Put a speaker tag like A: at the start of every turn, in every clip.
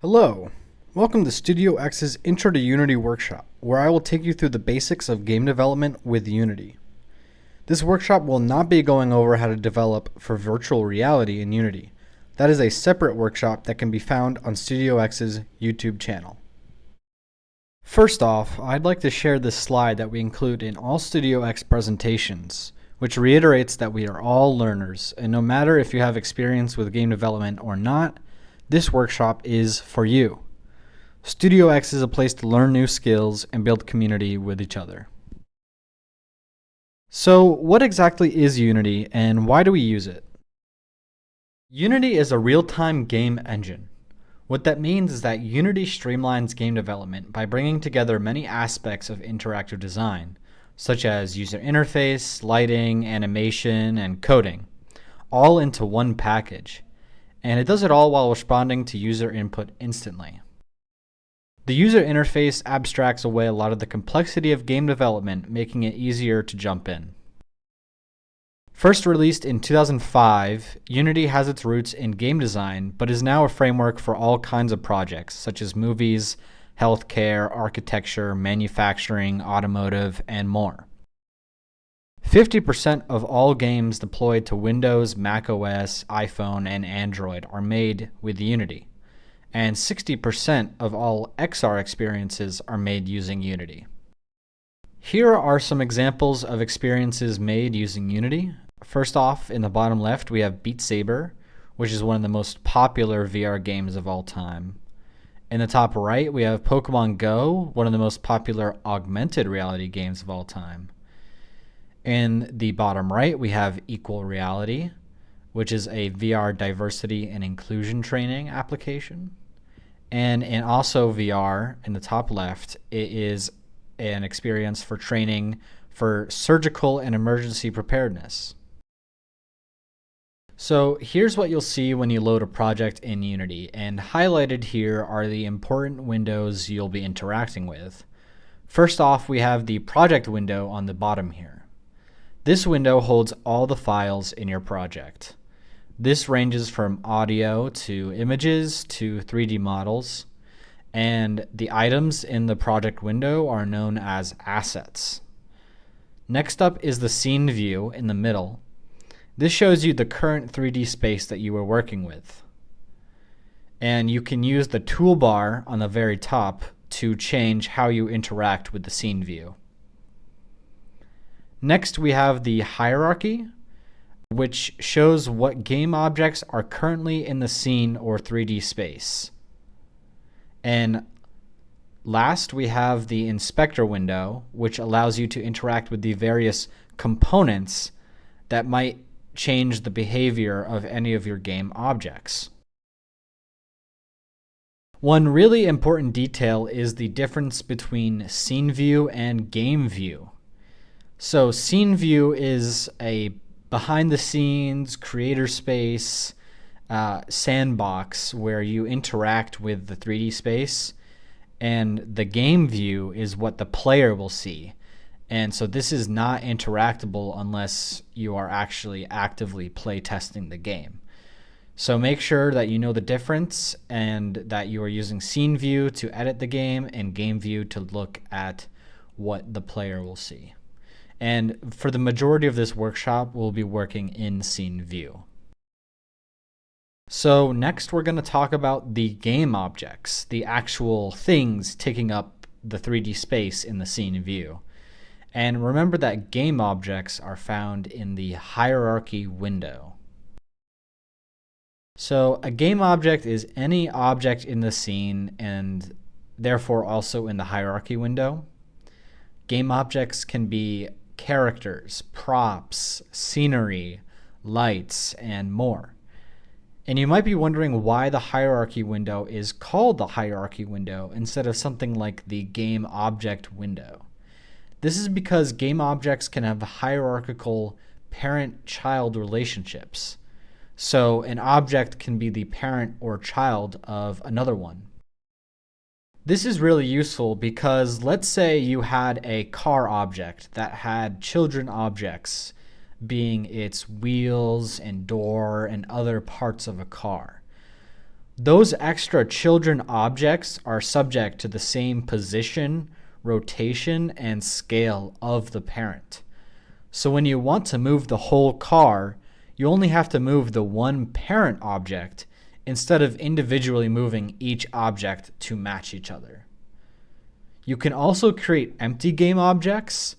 A: Hello, welcome to Studio X's Intro to Unity workshop, where I will take you through the basics of game development with Unity. This workshop will not be going over how to develop for virtual reality in Unity. That is a separate workshop that can be found on Studio X's YouTube channel. First off, I'd like to share this slide that we include in all Studio X presentations, which reiterates that we are all learners, and no matter if you have experience with game development or not, this workshop is for you. Studio X is a place to learn new skills and build community with each other. So, what exactly is Unity and why do we use it? Unity is a real-time game engine. What that means is that Unity streamlines game development by bringing together many aspects of interactive design, such as user interface, lighting, animation, and coding, all into one package. And it does it all while responding to user input instantly. The user interface abstracts away a lot of the complexity of game development, making it easier to jump in. First released in 2005, Unity has its roots in game design, but is now a framework for all kinds of projects, such as movies, healthcare, architecture, manufacturing, automotive, and more. 50% of all games deployed to Windows, macOS, iPhone, and Android are made with Unity, and 60% of all XR experiences are made using Unity. Here are some examples of experiences made using Unity. First off, in the bottom left, we have Beat Saber, which is one of the most popular VR games of all time. In the top right, we have Pokemon Go, one of the most popular augmented reality games of all time. In the bottom right, we have Equal Reality, which is a VR diversity and inclusion training application. And in also VR, in the top left, it is an experience for training for surgical and emergency preparedness. So here's what you'll see when you load a project in Unity, and highlighted here are the important windows you'll be interacting with. First off, we have the project window on the bottom here. This window holds all the files in your project. This ranges from audio to images to 3D models, and the items in the project window are known as assets. Next up is the scene view in the middle. This shows you the current 3D space that you are working with. And you can use the toolbar on the very top to change how you interact with the scene view. Next, we have the hierarchy, which shows what game objects are currently in the scene or 3D space. And last, we have the inspector window, which allows you to interact with the various components that might change the behavior of any of your game objects. One really important detail is the difference between scene view and game view. So scene view is a behind-the-scenes creator space sandbox where you interact with the 3D space, and the game view is what the player will see. And so this is not interactable unless you are actually actively play testing the game. So make sure that you know the difference and that you are using scene view to edit the game and game view to look at what the player will see. And for the majority of this workshop, we'll be working in scene view. So next we're going to talk about the game objects, the actual things taking up the 3D space in the scene view. And remember that game objects are found in the hierarchy window. So a game object is any object in the scene and therefore also in the hierarchy window. Game objects can be characters, props, scenery, lights, and more. And you might be wondering why the hierarchy window is called the hierarchy window instead of something like the game object window. This is because game objects can have hierarchical parent-child relationships. So an object can be the parent or child of another one. This is really useful because let's say you had a car object that had children objects being its wheels and door and other parts of a car. Those extra children objects are subject to the same position, rotation, and scale of the parent. So when you want to move the whole car, you only have to move the one parent object instead of individually moving each object to match each other. You can also create empty game objects,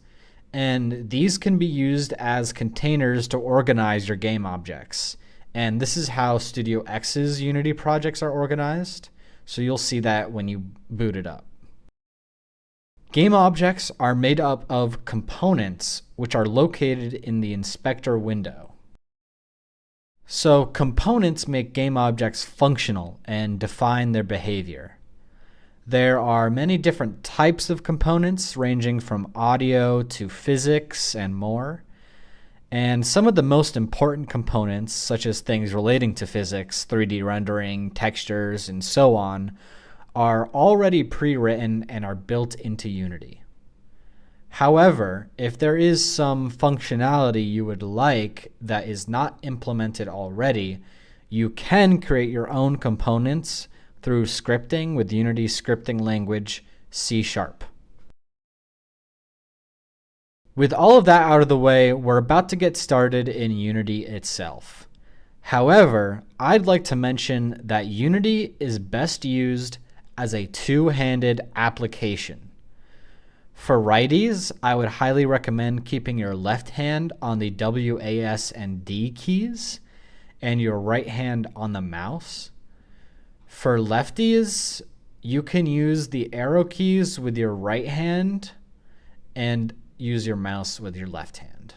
A: and these can be used as containers to organize your game objects. And this is how Studio X's Unity projects are organized, so you'll see that when you boot it up. Game objects are made up of components which are located in the inspector window. So components make game objects functional and define their behavior. There are many different types of components ranging from audio to physics and more. And some of the most important components, such as things relating to physics, 3D rendering, textures, and so on, are already pre-written and are built into Unity. However, if there is some functionality you would like that is not implemented already, you can create your own components through scripting with Unity's scripting language, C#. With all of that out of the way, we're about to get started in Unity itself. However, I'd like to mention that Unity is best used as a two-handed application. For righties, I would highly recommend keeping your left hand on the W, A, S, and D keys and your right hand on the mouse. For lefties, you can use the arrow keys with your right hand and use your mouse with your left hand.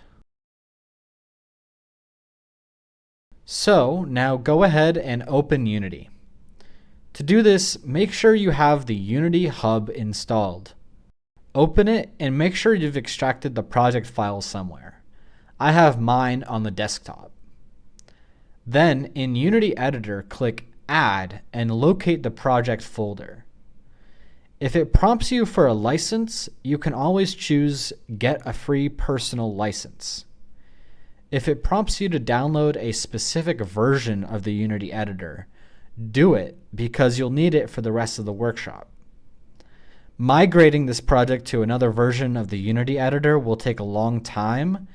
A: So now go ahead and open Unity. To do this, make sure you have the Unity Hub installed. Open it and make sure you've extracted the project file somewhere. I have mine on the desktop. Then in Unity Editor, click Add and locate the project folder. If it prompts you for a license, you can always choose Get a Free Personal License. If it prompts you to download a specific version of the Unity editor, do it because you'll need it for the rest of the workshop. Migrating this project to another version of the Unity editor will take a long time,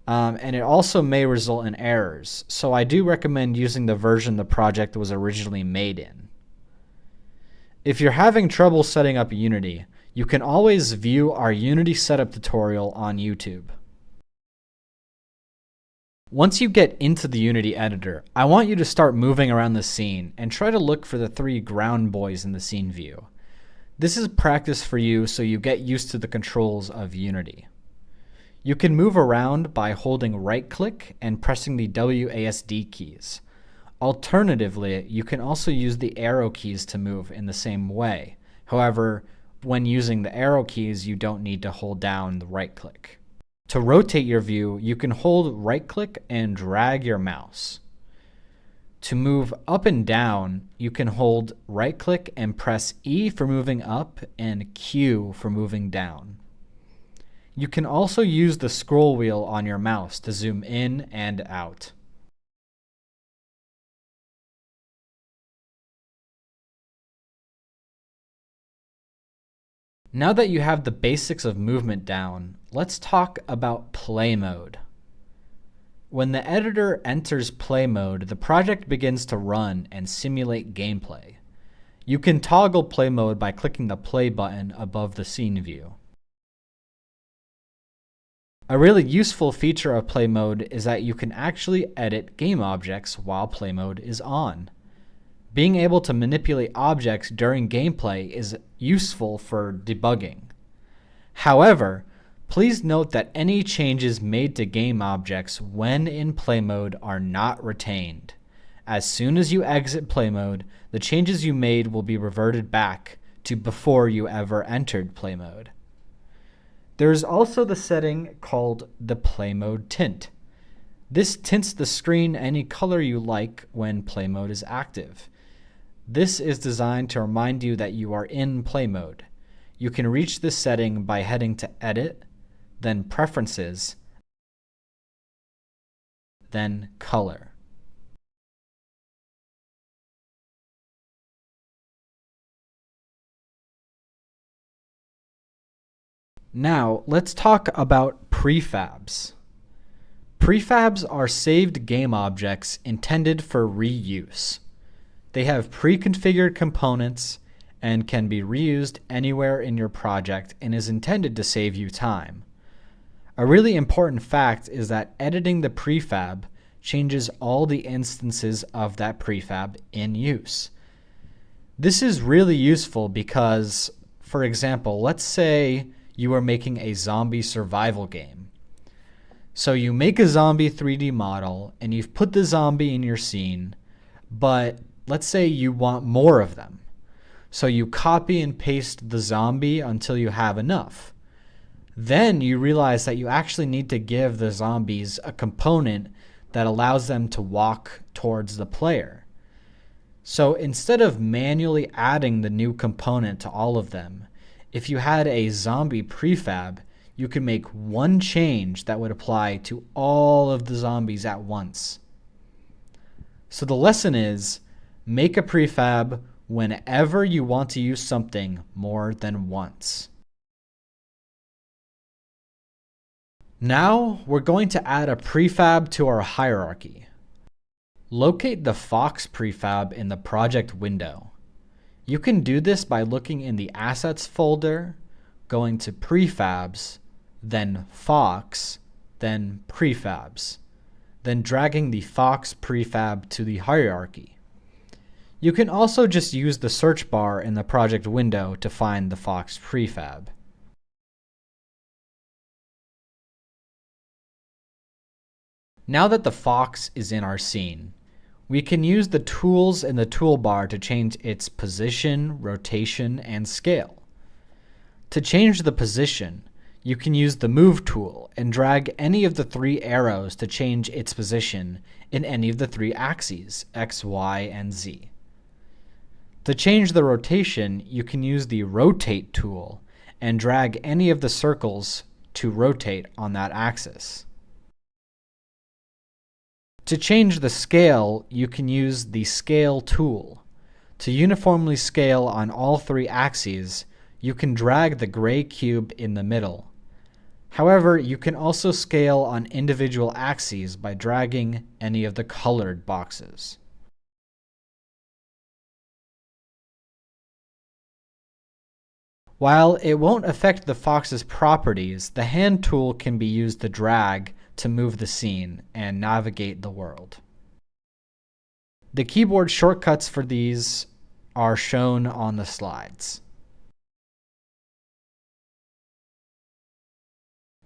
A: and it also may result in errors, so I do recommend using the version the project was originally made in. If you're having trouble setting up Unity, you can always view our Unity setup tutorial on YouTube. Once you get into the Unity editor, I want you to start moving around the scene and try to look for the three ground buoys in the scene view. This is practice for you so you get used to the controls of Unity. You can move around by holding right-click and pressing the WASD keys. Alternatively, you can also use the arrow keys to move in the same way. However, when using the arrow keys, you don't need to hold down the right-click. To rotate your view, you can hold right-click and drag your mouse. To move up and down, you can hold right-click and press E for moving up and Q for moving down. You can also use the scroll wheel on your mouse to zoom in and out. Now that you have the basics of movement down, let's talk about play mode. When the editor enters play mode, the project begins to run and simulate gameplay. You can toggle play mode by clicking the play button above the scene view. A really useful feature of play mode is that you can actually edit game objects while play mode is on. Being able to manipulate objects during gameplay is useful for debugging. However, please note that any changes made to game objects when in play mode are not retained. As soon as you exit play mode, the changes you made will be reverted back to before you ever entered play mode. There is also the setting called the play mode tint. This tints the screen any color you like when play mode is active. This is designed to remind you that you are in play mode. You can reach this setting by heading to Edit, then Preferences, then Color. Now, let's talk about prefabs. Prefabs are saved game objects intended for reuse. They have pre-configured components and can be reused anywhere in your project and is intended to save you time. A really important fact is that editing the prefab changes all the instances of that prefab in use. This is really useful because, for example, let's say you are making a zombie survival game. So you make a zombie 3D model and you've put the zombie in your scene, but let's say you want more of them. So you copy and paste the zombie until you have enough. Then you realize that you actually need to give the zombies a component that allows them to walk towards the player. So instead of manually adding the new component to all of them, if you had a zombie prefab, you could make one change that would apply to all of the zombies at once. So the lesson is, make a prefab whenever you want to use something more than once. Now we're going to add a prefab to our hierarchy. Locate the Fox prefab in the project window. You can do this by looking in the Assets folder, going to Prefabs, then Fox, then Prefabs, then dragging the Fox prefab to the hierarchy. You can also just use the search bar in the project window to find the Fox prefab. Now that the Fox is in our scene, we can use the tools in the toolbar to change its position, rotation, and scale. To change the position, you can use the Move tool and drag any of the 3 arrows to change its position in any of the 3 axes, X, Y, and Z. To change the rotation, you can use the Rotate tool and drag any of the circles to rotate on that axis. To change the scale, you can use the Scale tool. To uniformly scale on all 3 axes, you can drag the gray cube in the middle. However, you can also scale on individual axes by dragging any of the colored boxes. While it won't affect the Fox's properties, the Hand tool can be used to drag to move the scene and navigate the world. The keyboard shortcuts for these are shown on the slides.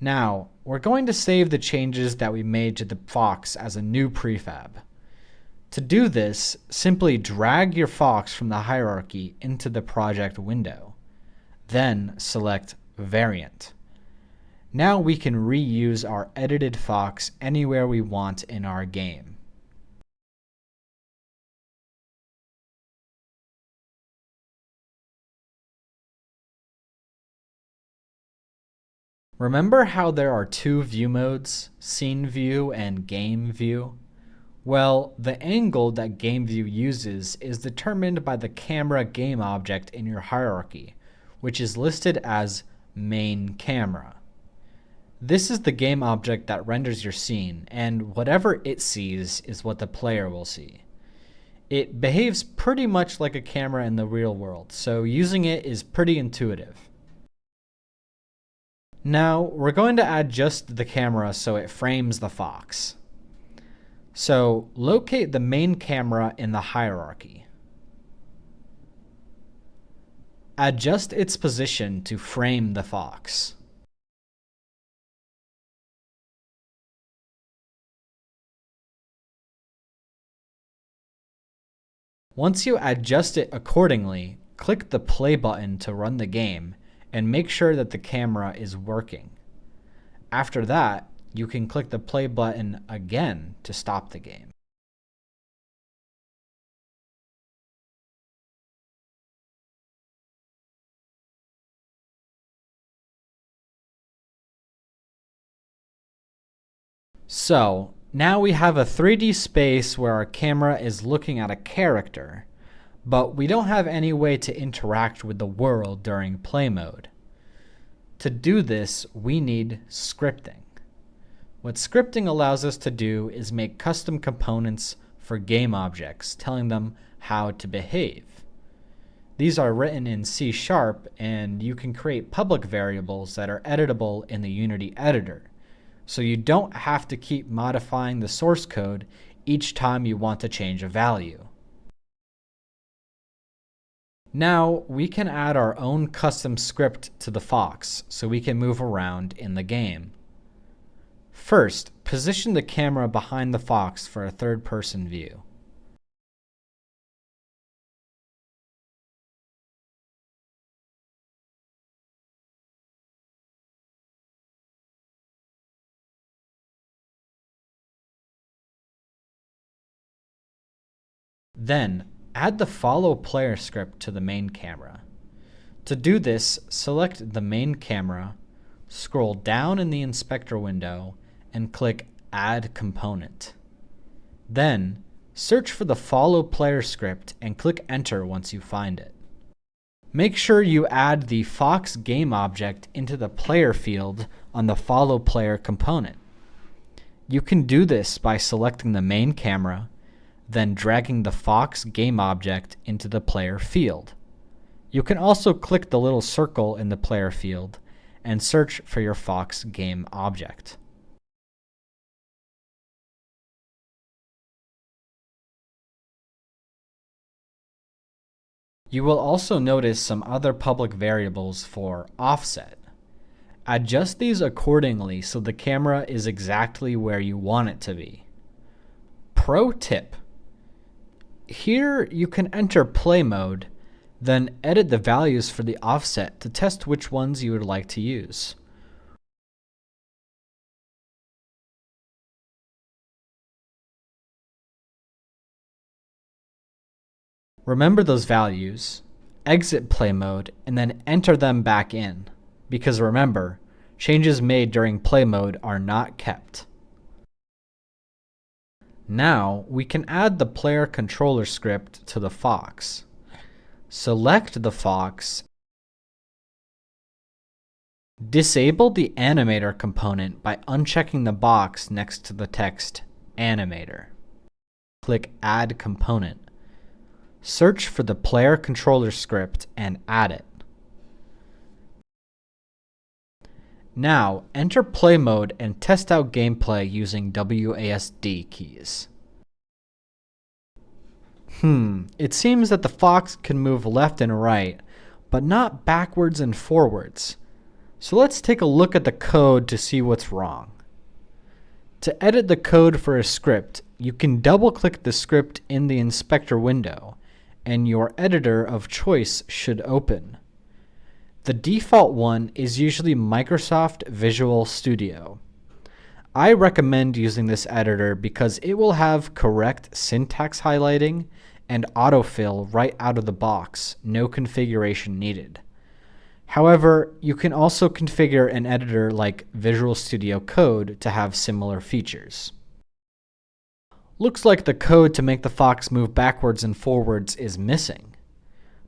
A: Now, we're going to save the changes that we made to the Fox as a new prefab. To do this, simply drag your Fox from the hierarchy into the project window. Then select Variant. Now we can reuse our edited Fox anywhere we want in our game. Remember how there are 2 view modes, Scene View and Game View? Well, the angle that Game View uses is determined by the camera game object in your hierarchy, which is listed as Main Camera. This is the game object that renders your scene, and whatever it sees is what the player will see. It behaves pretty much like a camera in the real world, so using it is pretty intuitive. Now, we're going to add just the camera so it frames the Fox. So, locate the main camera in the hierarchy. Adjust its position to frame the Fox. Once you adjust it accordingly, click the play button to run the game and make sure that the camera is working. After that, you can click the play button again to stop the game. So, now we have a 3D space where our camera is looking at a character, but we don't have any way to interact with the world during play mode. To do this, we need scripting. What scripting allows us to do is make custom components for game objects, telling them how to behave. These are written in C#, and you can create public variables that are editable in the Unity editor. So you don't have to keep modifying the source code each time you want to change a value. Now we can add our own custom script to the Fox so we can move around in the game. First, position the camera behind the Fox for a third-person view. Then, add the follow player script to the main camera. To do this, select the main camera, scroll down in the inspector window, and click Add Component. Then, search for the follow player script and click Enter once you find it. Make sure you add the Fox game object into the player field on the follow player component. You can do this by selecting the main camera, then dragging the Fox game object into the player field. You can also click the little circle in the player field and search for your Fox game object. You will also notice some other public variables for offset. Adjust these accordingly so the camera is exactly where you want it to be. Pro tip: here you can enter play mode, then edit the values for the offset to test which ones you would like to use. Remember those values, exit play mode, and then enter them back in, because remember, changes made during play mode are not kept. Now we can add the player controller script to the Fox. Select the Fox, disable the animator component by unchecking the box next to the text Animator. Click Add Component. Search for the player controller script and add it. Now enter play mode and test out gameplay using WASD keys. It seems that the Fox can move left and right, but not backwards and forwards. So let's take a look at the code to see what's wrong. To edit the code for a script, you can double-click the script in the inspector window, and your editor of choice should open. The default one is usually Microsoft Visual Studio. I recommend using this editor because it will have correct syntax highlighting and autofill right out of the box, no configuration needed. However, you can also configure an editor like Visual Studio Code to have similar features. Looks like the code to make the Fox move backwards and forwards is missing.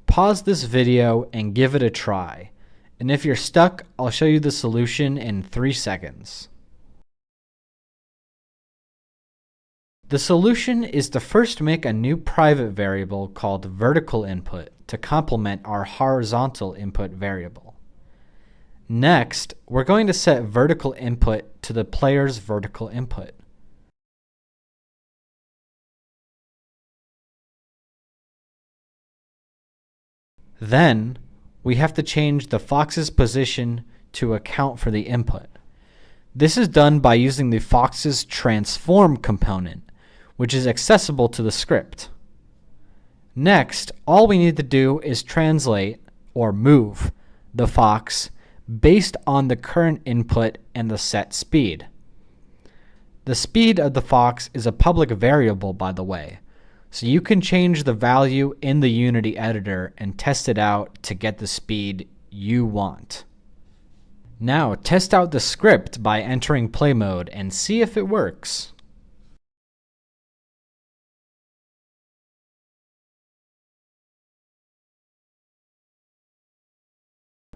A: Pause this video and give it a try. And if you're stuck, I'll show you the solution in 3 seconds. The solution is to first make a new private variable called vertical input to complement our horizontal input variable. Next, we're going to set vertical input to the player's vertical input. Then, we have to change the Fox's position to account for the input. This is done by using the Fox's transform component, which is accessible to the script. Next, all we need to do is translate, or move, the Fox based on the current input and the set speed. The speed of the Fox is a public variable, by the way, so you can change the value in the Unity editor and test it out to get the speed you want. Now test out the script by entering play mode and see if it works.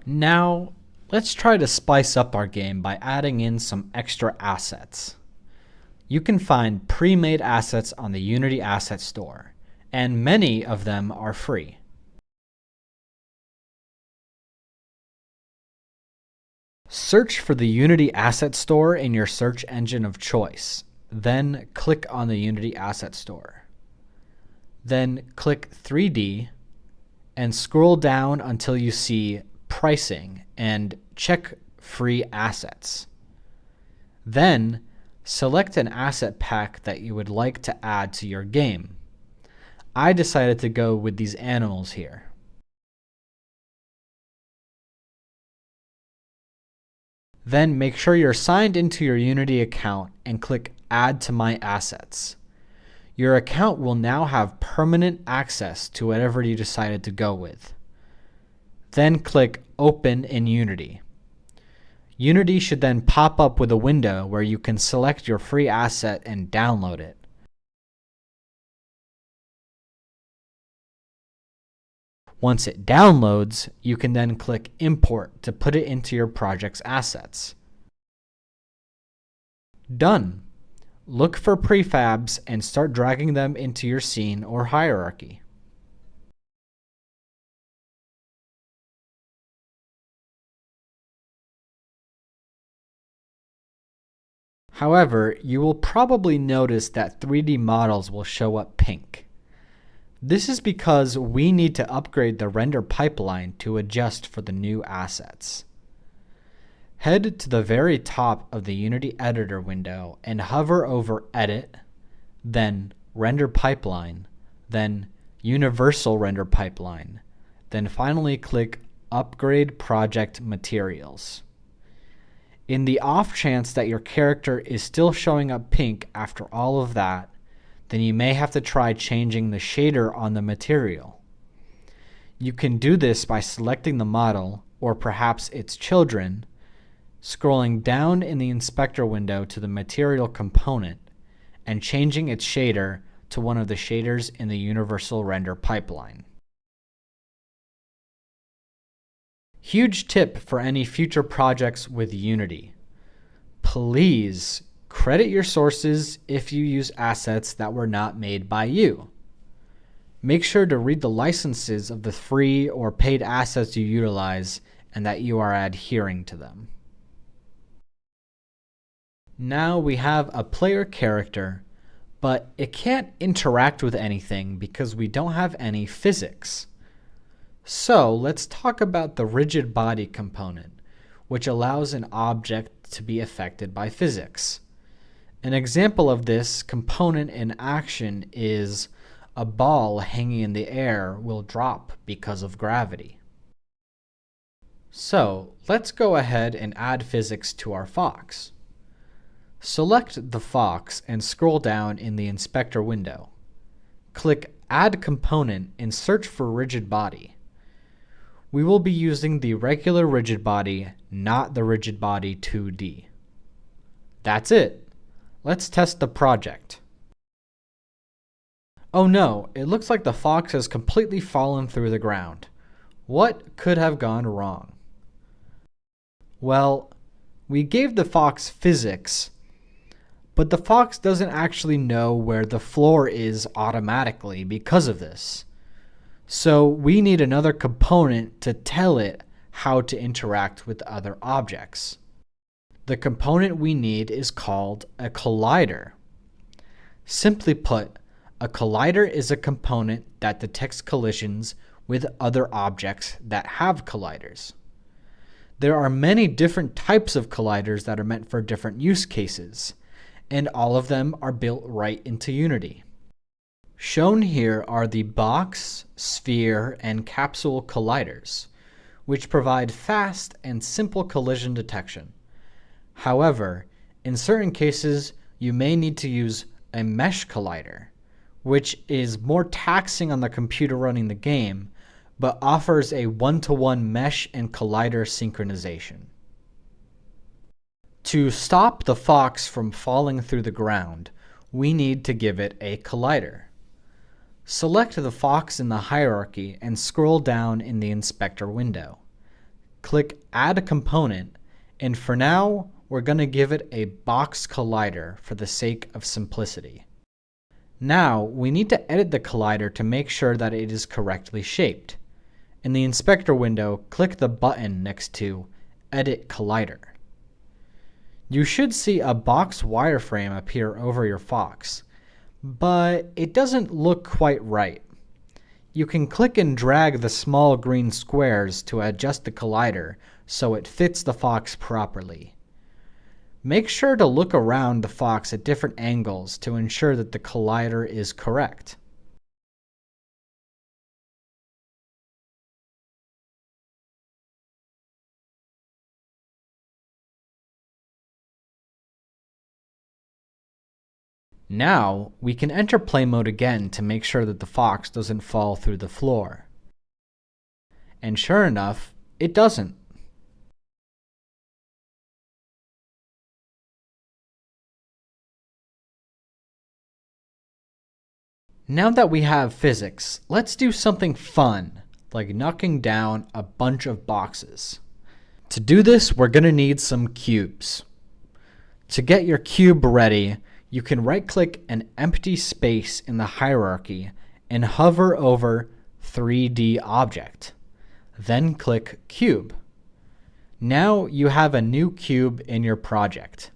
A: Now Let's try to spice up our game by adding in some extra assets. You can find pre-made assets on the Unity Asset Store, and many of them are free. Search for the Unity Asset Store in your search engine of choice. Then click on the Unity Asset Store. Then click 3D and scroll down until you see Pricing and check Free Assets. Then select an asset pack that you would like to add to your game. I decided to go with these animals here. Then make sure you're signed into your Unity account and click Add to My Assets. Your account will now have permanent access to whatever you decided to go with. Then click Open in Unity. Unity should then pop up with a window where you can select your free asset and download it. Once it downloads, you can then click Import to put it into your project's assets. Done. Look for prefabs and start dragging them into your scene or hierarchy. However, you will probably notice that 3D models will show up pink. This is because we need to upgrade the render pipeline to adjust for the new assets. Head to the very top of the Unity Editor window and hover over Edit, then Render Pipeline, then Universal Render Pipeline, then finally click Upgrade Project Materials. In the off chance that your character is still showing up pink after all of that, then you may have to try changing the shader on the material. You can do this by selecting the model, or perhaps its children, scrolling down in the inspector window to the material component, and changing its shader to one of the shaders in the universal render pipeline. Huge tip for any future projects with Unity. Please credit your sources if you use assets that were not made by you. Make sure to read the licenses of the free or paid assets you utilize and that you are adhering to them. Now we have a player character, but it can't interact with anything because we don't have any physics. So let's talk about the rigid body component, which allows an object to be affected by physics. An example of this component in action is a ball hanging in the air will drop because of gravity. So let's go ahead and add physics to our fox. Select the fox and scroll down in the inspector window. Click Add Component and search for rigid body. We will be using the regular rigid body, not the rigid body 2D. That's it. Let's test the project. Oh no, it looks like the fox has completely fallen through the ground. What could have gone wrong? Well, we gave the fox physics, but the fox doesn't actually know where the floor is automatically because of this. So we need another component to tell it how to interact with other objects. The component we need is called a collider. Simply put, a collider is a component that detects collisions with other objects that have colliders. There are many different types of colliders that are meant for different use cases, and all of them are built right into Unity. Shown here are the box, sphere, and capsule colliders, which provide fast and simple collision detection. However, in certain cases, you may need to use a mesh collider, which is more taxing on the computer running the game, but offers a one-to-one mesh and collider synchronization. To stop the fox from falling through the ground, we need to give it a collider. Select the fox in the hierarchy and scroll down in the inspector window. click Add a Component, and for now, we're going to give it a box collider for the sake of simplicity. Now, we need to edit the collider to make sure that it is correctly shaped. In the inspector window, click the button next to Edit Collider. You should see a box wireframe appear over your Fox, but it doesn't look quite right. You can click and drag the small green squares to adjust the collider so it fits the Fox properly. Make sure to look around the Fox at different angles to ensure that the collider is correct. Now, we can enter play mode again to make sure that the Fox doesn't fall through the floor. And sure enough, it doesn't. Now that we have physics, let's do something fun, like knocking down a bunch of boxes. To do this, we're going to need some cubes. To get your cube ready, you can right-click an empty space in the hierarchy and hover over 3D Object. Then click Cube. Now you have a new cube in your project.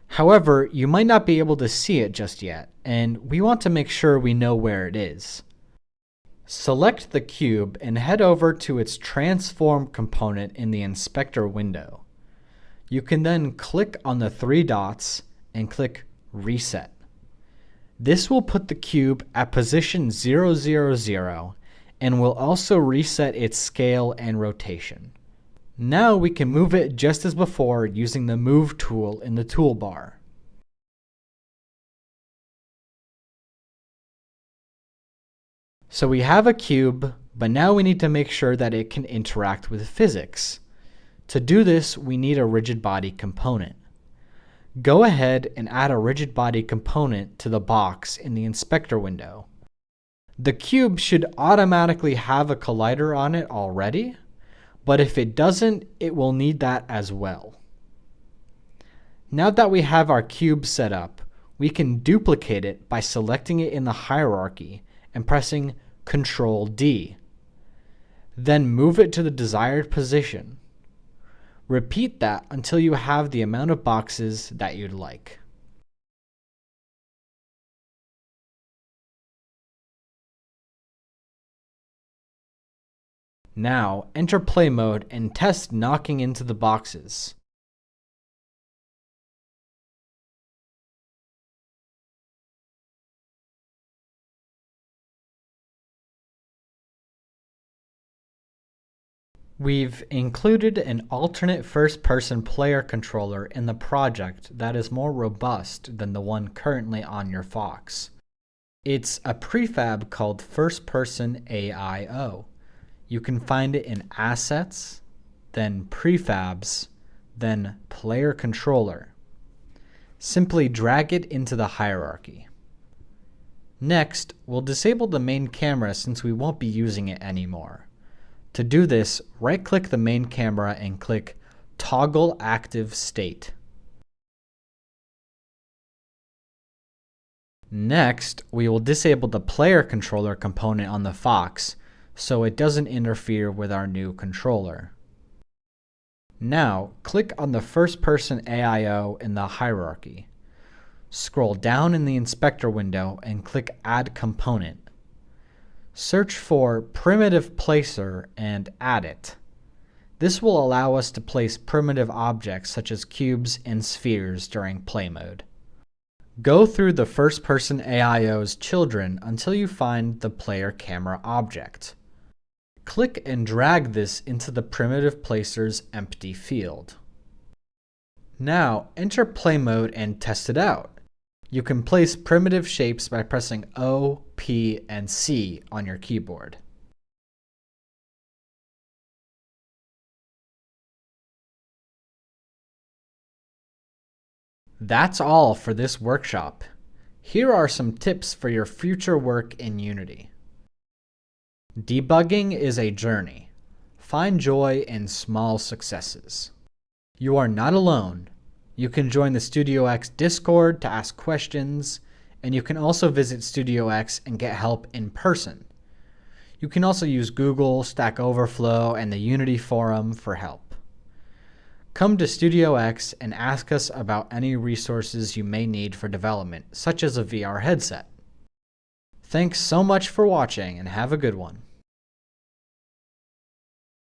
A: However, you might not be able to see it just yet, and we want to make sure we know where it is. Select the cube and head over to its transform component in the inspector window. You can then click on the three dots and click Reset. This will put the cube at position 0, 0, 0 and will also reset its scale and rotation. Now we can move it just as before using the Move tool in the toolbar. So we have a cube, but now we need to make sure that it can interact with physics. To do this, we need a rigid body component. Go ahead and add a rigid body component to the box in the inspector window. The cube should automatically have a collider on it already, but if it doesn't, it will need that as well. Now that we have our cube set up, we can duplicate it by selecting it in the hierarchy and pressing Ctrl D. Then move it to the desired position. Repeat that until you have the amount of boxes that you'd like. Now, enter play mode and test knocking into the boxes. We've included an alternate first-person player controller in the project that is more robust than the one currently on your Fox. It's a prefab called First Person AIO. You can find it in Assets, then Prefabs, then Player Controller. Simply drag it into the hierarchy. Next, we'll disable the main camera since we won't be using it anymore. To do this, right-click the main camera and click Toggle Active State. Next, we will disable the player controller component on the Fox so it doesn't interfere with our new controller. Now, click on the first-person AIO in the hierarchy. Scroll down in the inspector window and click Add Component. Search for Primitive Placer and add it. This will allow us to place primitive objects such as cubes and spheres during play mode. Go through the first-person AIO's children until you find the player camera object. Click and drag this into the Primitive Placer's empty field. Now, enter play mode and test it out. You can place primitive shapes by pressing O, P, and C on your keyboard. That's all for this workshop. Here are some tips for your future work in Unity. Debugging is a journey. Find joy in small successes. You are not alone. You can join the Studio X Discord to ask questions, and you can also visit Studio X and get help in person. You can also use Google, Stack Overflow, and the Unity forum for help. Come to Studio X and ask us about any resources you may need for development, such as a VR headset. Thanks so much for watching and have a good one.